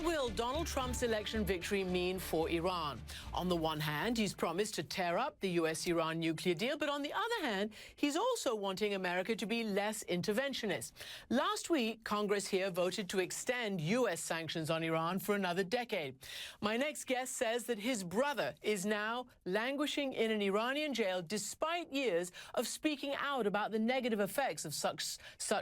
What will Donald Trump's election victory mean for Iran? On the one hand, he's promised to tear up the U.S.-Iran nuclear deal, but on the other hand, he's also wanting America to be less interventionist. Last week, Congress here voted to extend U.S. sanctions on Iran for another decade. My next guest says that his brother is now languishing in an Iranian jail despite years of speaking out about the negative effects of such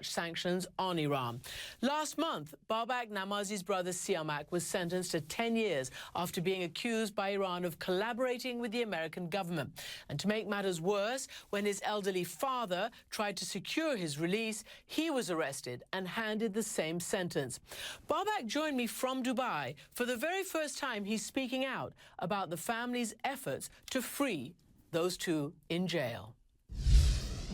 sanctions on Iran. Last month, Babak Namazi's brother Siamak was sentenced to 10 years after being accused by Iran of collaborating with the American government. And to make matters worse, when his elderly father tried to secure his release, he was arrested and handed the same sentence. Babak joined me from Dubai. For the very first time, he's speaking out about the family's efforts to free those two in jail.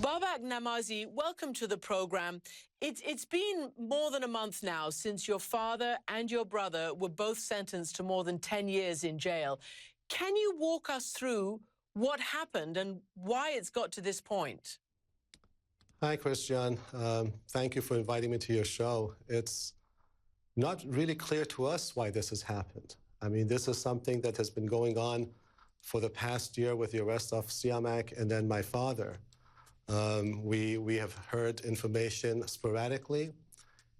Babak Namazi, welcome to the program. It's been more than a month now since your father and your brother were both sentenced to more than 10 years in jail. Can you walk us through what happened and why it's got to this point? Hi, Christian. Thank you for inviting me to your show. It's not really clear to us why this has happened. I mean, this is something that has been going on for the past year with the arrest of Siamak and then my father. We have heard information sporadically,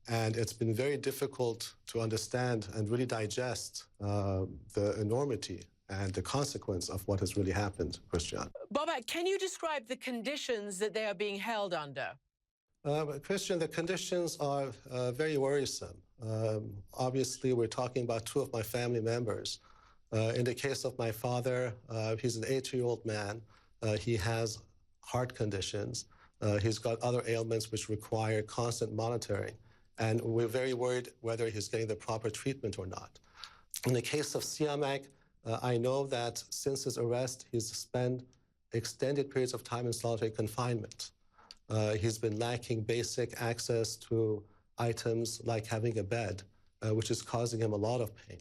and it's been very difficult to understand and really digest the enormity and the consequence of what has really happened, Christian. Babak, can you describe the conditions that they are being held under? Christian, the conditions are very worrisome. Obviously, we're talking about two of my family members. In the case of my father, he's an 80-year-old man. He has heart conditions. He's got other ailments which require constant monitoring. And we're very worried whether he's getting the proper treatment or not. In the case of Siamak, I know that since his arrest, he's spent extended periods of time in solitary confinement. He's been lacking basic access to items like having a bed, which is causing him a lot of pain.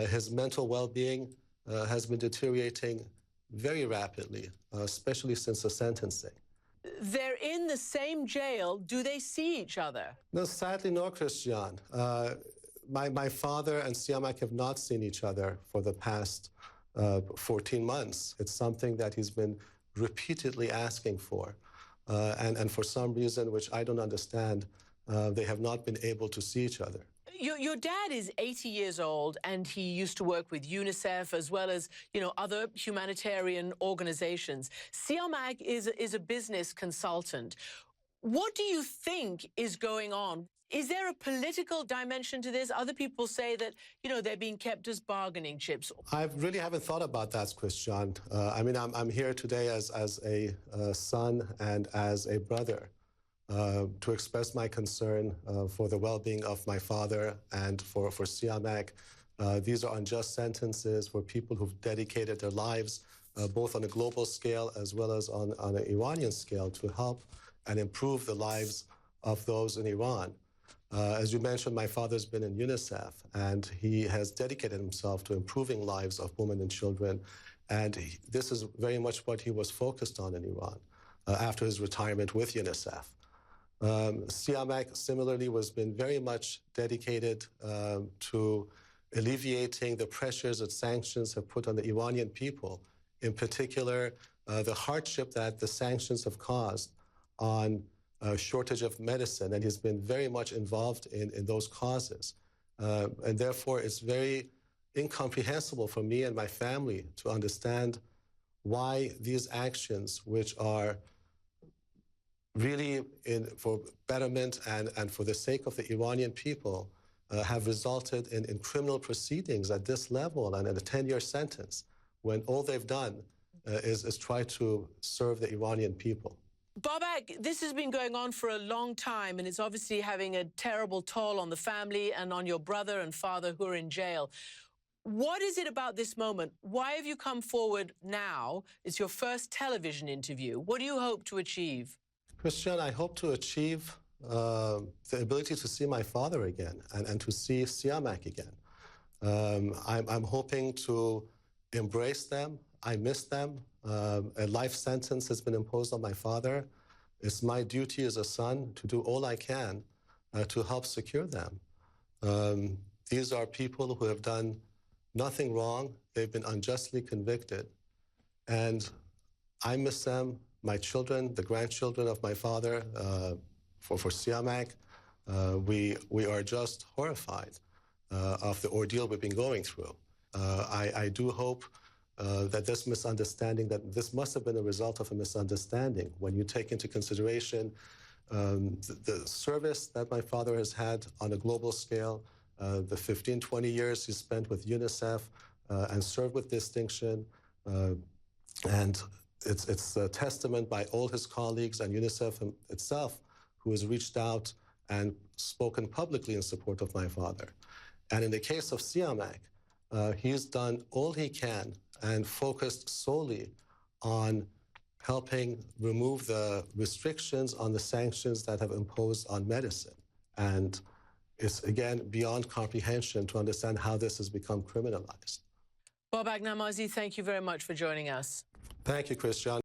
His mental well-being has been deteriorating very rapidly, especially since the sentencing. They're in the same jail. Do they see each other? No, sadly, no, Christian. My father and Siamak have not seen each other for the past 14 months. It's something that he's been repeatedly asking for. And for some reason, which I don't understand, they have not been able to see each other. Your dad is 80 years old, and he used to work with UNICEF as well as, other humanitarian organizations. Siamak is a business consultant. What do you think is going on? Is there a political dimension to this? Other people say that, they're being kept as bargaining chips. I really haven't thought about that, Christian. I mean, I'm here today as a son and as a brother. To express my concern for the well-being of my father and for Siamak. These are unjust sentences for people who've dedicated their lives, both on a global scale as well as on an Iranian scale, to help and improve the lives of those in Iran. As you mentioned, my father's been in UNICEF, and he has dedicated himself to improving lives of women and children. And this is very much what he was focused on in Iran after his retirement with UNICEF. Siamak similarly has been very much dedicated to alleviating the pressures that sanctions have put on the Iranian people, in particular the hardship that the sanctions have caused on shortage of medicine, and he's been very much involved in those causes. And therefore, it's very incomprehensible for me and my family to understand why these actions, which are really for betterment and for the sake of the Iranian people, have resulted in criminal proceedings at this level and a 10-year sentence, when all they've done is try to serve the Iranian people. Babak, this has been going on for a long time, and it's obviously having a terrible toll on the family and on your brother and father who are in jail. What is it about this moment? Why have you come forward now? It's your first television interview. What do you hope to achieve? Christian, I hope to achieve the ability to see my father again and to see Siamak again. I'm hoping to embrace them. I miss them. A life sentence has been imposed on my father. It's my duty as a son to do all I can to help secure them. These are people who have done nothing wrong. They've been unjustly convicted. And I miss them, my children, the grandchildren of my father, for Siamak. We are just horrified of the ordeal we've been going through. I do hope that this misunderstanding, that this must have been a result of a misunderstanding when you take into consideration the service that my father has had on a global scale, the 15, 20 years he spent with UNICEF and served with distinction. And it's a testament by all his colleagues and UNICEF itself, who has reached out and spoken publicly in support of my father. And in the case of Siamak, he's done all he can and focused solely on helping remove the restrictions on the sanctions that have imposed on medicine. And it's, again, beyond comprehension to understand how this has become criminalized. Babak Namazi, thank you very much for joining us. Thank you, Christian.